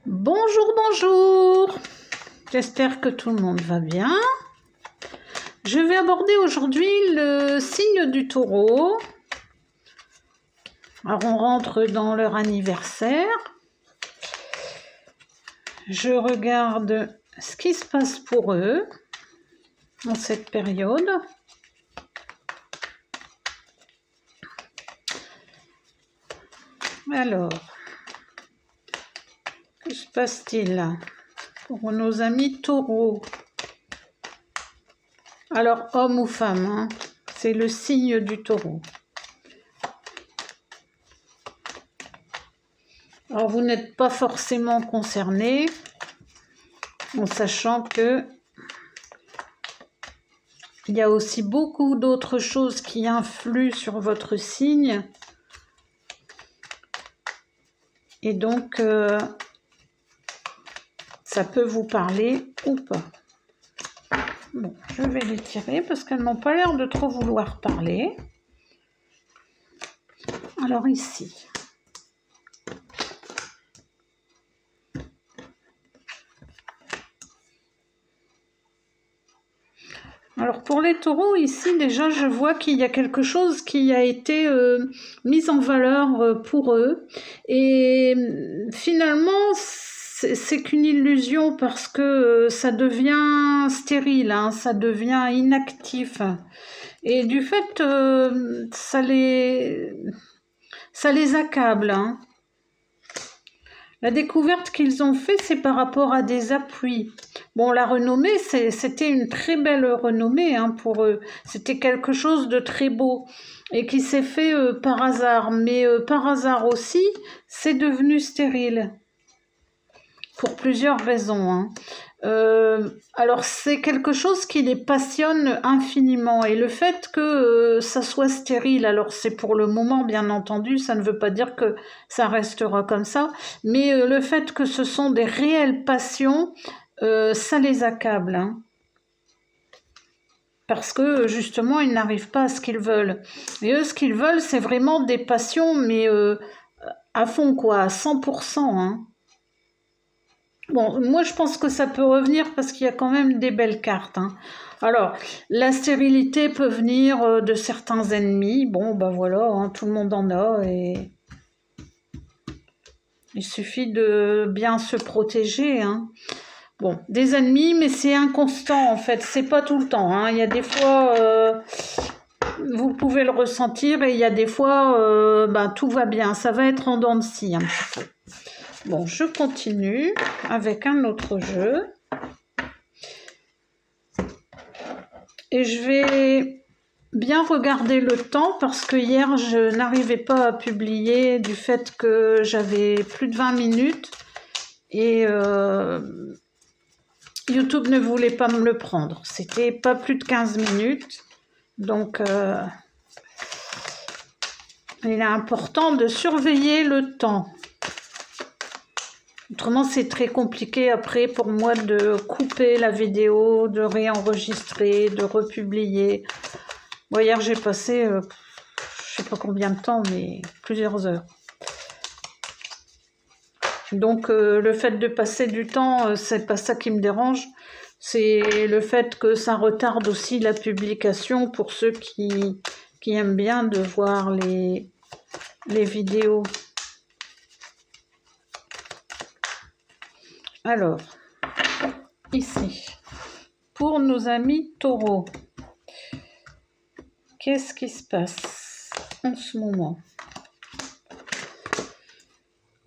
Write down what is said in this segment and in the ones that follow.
Bonjour, bonjour. J'espère que tout le monde va bien. Je vais aborder aujourd'hui le signe du taureau. Alors on rentre dans leur anniversaire. Je regarde ce qui se passe pour eux en cette période. Alors, que se passe-t-il pour nos amis taureaux? Alors, homme ou femme, hein, c'est le signe du taureau. Alors, vous n'êtes pas forcément concerné, en sachant que il y a aussi beaucoup d'autres choses qui influent sur votre signe. Et donc, ça peut vous parler ou pas. Bon, je vais les tirer parce qu'elles n'ont pas l'air de trop vouloir parler. Alors ici. Alors pour les taureaux, ici déjà je vois qu'il y a quelque chose qui a été mis en valeur pour eux. Et finalement, c'est qu'une illusion parce que ça devient stérile, hein, ça devient inactif. Et du fait, ça les accable. Hein. La découverte qu'ils ont fait, c'est par rapport à des appuis. Bon, la renommée, c'était une très belle renommée hein, pour eux. C'était quelque chose de très beau et qui s'est fait par hasard. Mais par hasard aussi, c'est devenu stérile. Pour plusieurs raisons. Hein. Alors, c'est quelque chose qui les passionne infiniment. Et le fait que ça soit stérile, alors c'est pour le moment, bien entendu, ça ne veut pas dire que ça restera comme ça, mais le fait que ce sont des réelles passions, ça les accable. Hein. Parce que, justement, ils n'arrivent pas à ce qu'ils veulent. Et eux, ce qu'ils veulent, c'est vraiment des passions, mais à fond, quoi, à 100%. Hein. Bon, moi je pense que ça peut revenir parce qu'il y a quand même des belles cartes. Hein. Alors, la stérilité peut venir de certains ennemis. Bon, ben voilà, hein, tout le monde en a et il suffit de bien se protéger. Hein. Bon, des ennemis, mais c'est inconstant en fait, c'est pas tout le temps. Hein. Il y a des fois, vous pouvez le ressentir et il y a des fois, tout va bien, ça va être en dents de scie un petit peu. Bon, je continue avec un autre jeu. Et je vais bien regarder le temps parce que hier, je n'arrivais pas à publier du fait que j'avais plus de 20 minutes et YouTube ne voulait pas me le prendre. C'était pas plus de 15 minutes. Donc, il est important de surveiller le temps. Autrement, c'est très compliqué après pour moi de couper la vidéo, de réenregistrer, de republier. Bon, hier, j'ai passé, je ne sais pas combien de temps, mais plusieurs heures. Donc, le fait de passer du temps, c'est pas ça qui me dérange. C'est le fait que ça retarde aussi la publication pour ceux qui aiment bien de voir les vidéos. Alors, ici, pour nos amis taureaux, qu'est-ce qui se passe en ce moment?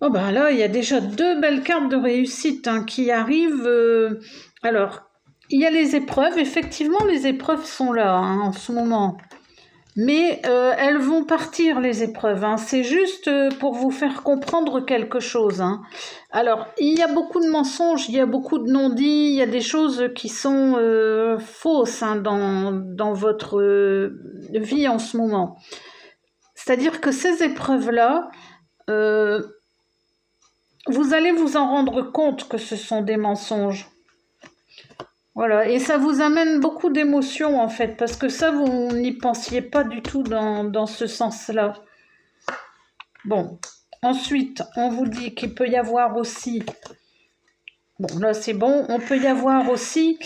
Oh ben là, il y a déjà deux belles cartes de réussite hein, qui arrivent. Alors, il y a les épreuves. Effectivement, les épreuves sont là hein, en ce moment. Mais elles vont partir, les épreuves. Hein. C'est juste pour vous faire comprendre quelque chose. Hein. Alors, il y a beaucoup de mensonges, il y a beaucoup de non-dits, il y a des choses qui sont fausses hein, dans votre vie en ce moment. C'est-à-dire que ces épreuves-là, vous allez vous en rendre compte que ce sont des mensonges. Voilà, et ça vous amène beaucoup d'émotions en fait, parce que ça, vous n'y pensiez pas du tout dans ce sens-là. Bon, ensuite, on vous dit qu'il peut y avoir aussi Bon, là c'est bon. On peut y avoir aussi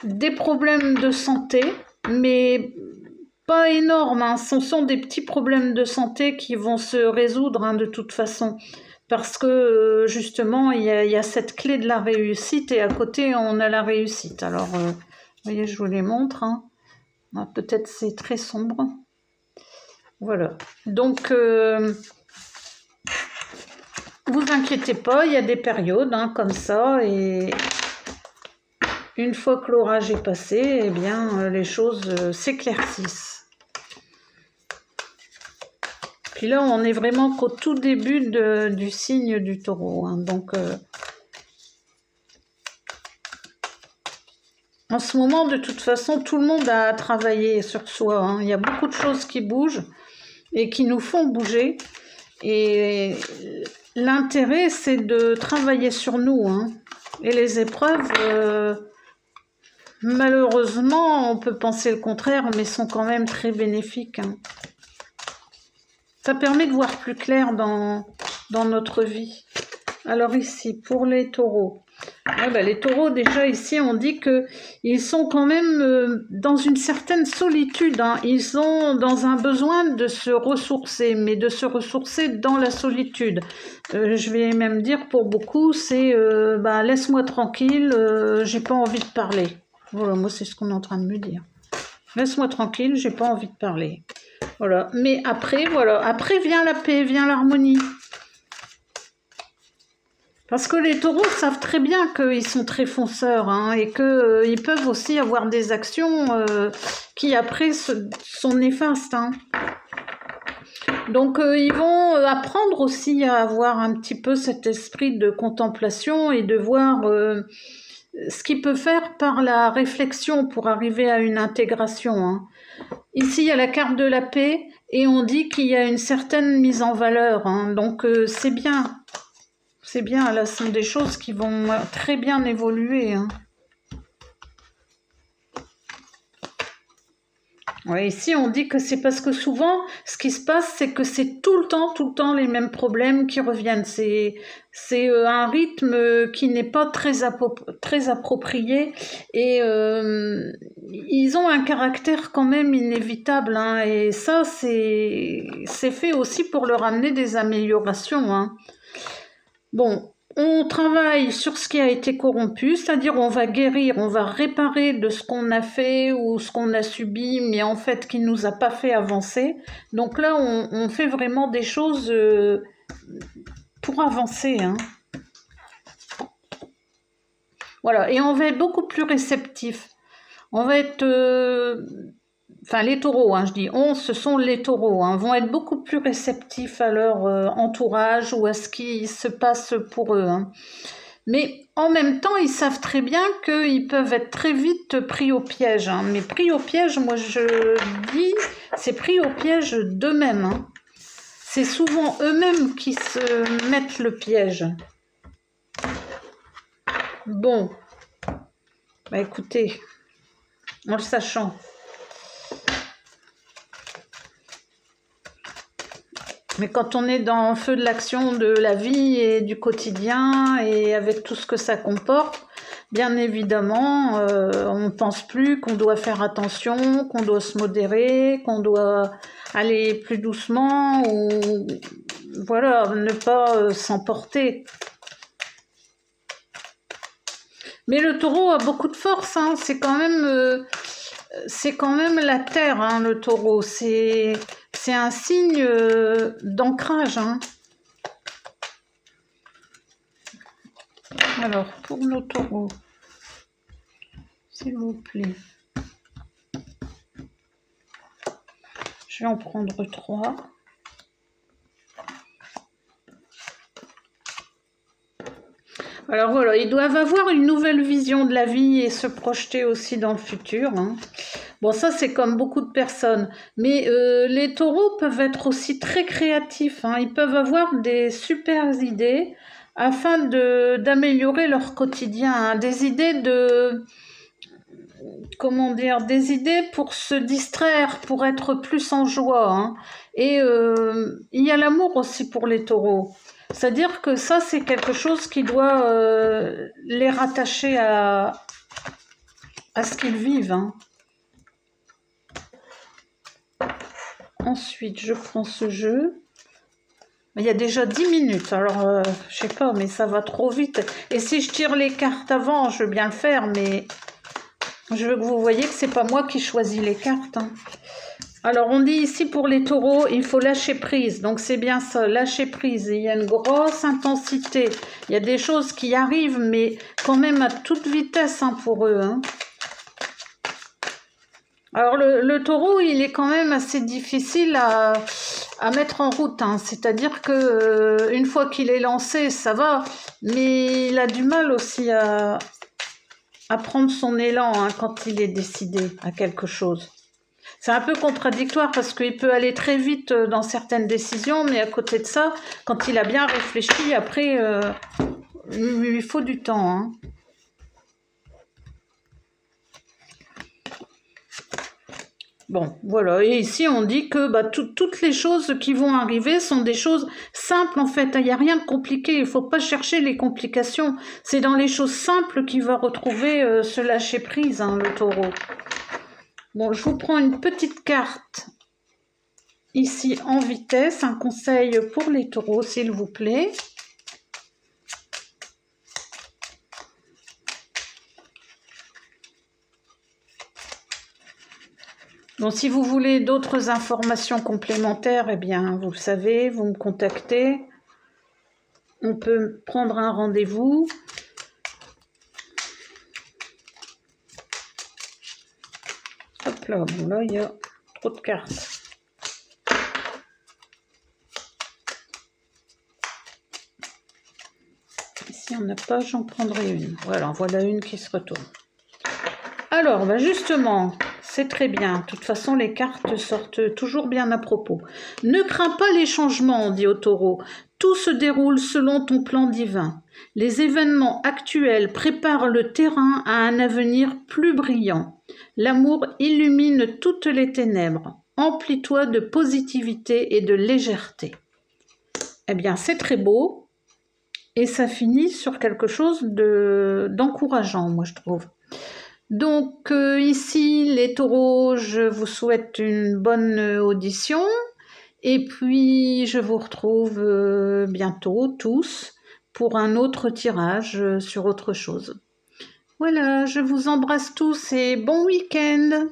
des problèmes de santé, mais pas énormes, hein. Ce sont des petits problèmes de santé qui vont se résoudre, hein, de toute façon. Parce que justement, il y a cette clé de la réussite et à côté, on a la réussite. Alors, vous voyez, je vous les montre, hein. Ah, peut-être c'est très sombre. Voilà. Donc, vous inquiétez pas, il y a des périodes, hein, comme ça, et une fois que l'orage est passé, eh bien, les choses s'éclaircissent. Puis là, on est vraiment qu'au tout début du signe du taureau, hein, donc en ce moment, de toute façon, tout le monde a travaillé sur soi, hein. Il y a beaucoup de choses qui bougent et qui nous font bouger. Et l'intérêt, c'est de travailler sur nous, hein. Et les épreuves, malheureusement, on peut penser le contraire, mais sont quand même très bénéfiques, hein. Ça permet de voir plus clair dans notre vie. Alors ici, pour les taureaux. Ouais, bah, les taureaux, déjà ici, on dit qu'ils sont quand même dans une certaine solitude, hein. Ils sont dans un besoin de se ressourcer, mais de se ressourcer dans la solitude. Je vais même dire pour beaucoup, c'est bah, laisse-moi tranquille, j'ai pas envie de parler. Voilà, moi c'est ce qu'on est en train de me dire. Laisse-moi tranquille, j'ai pas envie de parler. Voilà. Mais après, voilà, après vient la paix, vient l'harmonie. Parce que les taureaux savent très bien qu'ils sont très fonceurs, hein, et qu'ils peuvent aussi avoir des actions qui après sont néfastes, hein. Donc ils vont apprendre aussi à avoir un petit peu cet esprit de contemplation et de voir ce qu'il peut faire par la réflexion pour arriver à une intégration, hein. Ici, il y a la carte de la paix et on dit qu'il y a une certaine mise en valeur, hein, donc c'est bien. C'est bien, là, ce sont des choses qui vont très bien évoluer, hein. Ouais, ici, on dit que c'est parce que souvent, ce qui se passe, c'est que c'est tout le temps les mêmes problèmes qui reviennent. C'est un rythme qui n'est pas très approprié et ils ont un caractère quand même inévitable, hein, et ça, c'est fait aussi pour leur amener des améliorations, hein. Bon, on travaille sur ce qui a été corrompu, c'est-à-dire on va guérir, on va réparer de ce qu'on a fait ou ce qu'on a subi, mais en fait qui ne nous a pas fait avancer. Donc là, on fait vraiment des choses pour avancer, hein. Voilà, et on va être beaucoup plus réceptif. On va être... Enfin, les taureaux, hein, je dis on, ce sont les taureaux, hein, vont être beaucoup plus réceptifs à leur entourage ou à ce qui se passe pour eux, hein. Mais en même temps, ils savent très bien qu'ils peuvent être très vite pris au piège, hein. Mais pris au piège, moi je dis, c'est pris au piège d'eux-mêmes, hein. C'est souvent eux-mêmes qui se mettent le piège. Bon, bah écoutez, en le sachant. Mais quand on est dans le feu de l'action de la vie et du quotidien et avec tout ce que ça comporte, bien évidemment, on ne pense plus qu'on doit faire attention, qu'on doit se modérer, qu'on doit aller plus doucement ou voilà, ne pas s'emporter. Mais le taureau a beaucoup de force, hein. C'est quand même la terre, hein, le taureau. C'est un signe d'ancrage, hein. Alors, pour nos taureaux, s'il vous plaît, je vais en prendre 3. Alors voilà, ils doivent avoir une nouvelle vision de la vie et se projeter aussi dans le futur, hein. Bon, ça, c'est comme beaucoup de personnes. Mais les taureaux peuvent être aussi très créatifs, hein. Ils peuvent avoir des super idées afin d'améliorer leur quotidien, hein. Des idées comment dire, des idées pour se distraire, pour être plus en joie, hein. Et il y a l'amour aussi pour les taureaux. C'est-à-dire que ça, c'est quelque chose qui doit les rattacher à ce qu'ils vivent. Hein. Ensuite, je prends ce jeu. Il y a déjà 10 minutes, alors je sais pas, mais ça va trop vite. Et si je tire les cartes avant, je veux bien le faire, mais je veux que vous voyez que c'est pas moi qui choisis les cartes. Hein. Alors, on dit ici pour les taureaux, il faut lâcher prise. Donc, c'est bien ça, lâcher prise. Il y a une grosse intensité. Il y a des choses qui arrivent, mais quand même à toute vitesse hein, pour eux. Hein. Alors, le taureau, il est quand même assez difficile à mettre en route. Hein. C'est-à-dire que une fois qu'il est lancé, ça va. Mais il a du mal aussi à prendre son élan hein, quand il est décidé à quelque chose. C'est un peu contradictoire parce qu'il peut aller très vite dans certaines décisions, mais à côté de ça, quand il a bien réfléchi, après, il lui faut du temps. Hein. Bon, voilà. Et ici, on dit que toutes les choses qui vont arriver sont des choses simples, en fait. Il n'y a rien de compliqué. Il ne faut pas chercher les complications. C'est dans les choses simples qu'il va retrouver ce lâcher-prise, hein, le taureau. Bon, je vous prends une petite carte ici en vitesse. Un conseil pour les taureaux, s'il vous plaît. Donc, si vous voulez d'autres informations complémentaires, eh bien, vous le savez, vous me contactez. On peut prendre un rendez-vous. Hop là, bon là, il y a trop de cartes. Ici, on n'a pas, j'en prendrai une. Voilà une qui se retourne. Alors, justement... C'est très bien. De toute façon, les cartes sortent toujours bien à propos. Ne crains pas les changements, on dit au taureau. Tout se déroule selon ton plan divin. Les événements actuels préparent le terrain à un avenir plus brillant. L'amour illumine toutes les ténèbres. Emplis-toi de positivité et de légèreté. Eh bien, c'est très beau. Et ça finit sur quelque chose d'encourageant, moi, je trouve. Donc ici, les taureaux, je vous souhaite une bonne audition. Et puis, je vous retrouve bientôt tous pour un autre tirage sur autre chose. Voilà, je vous embrasse tous et bon week-end.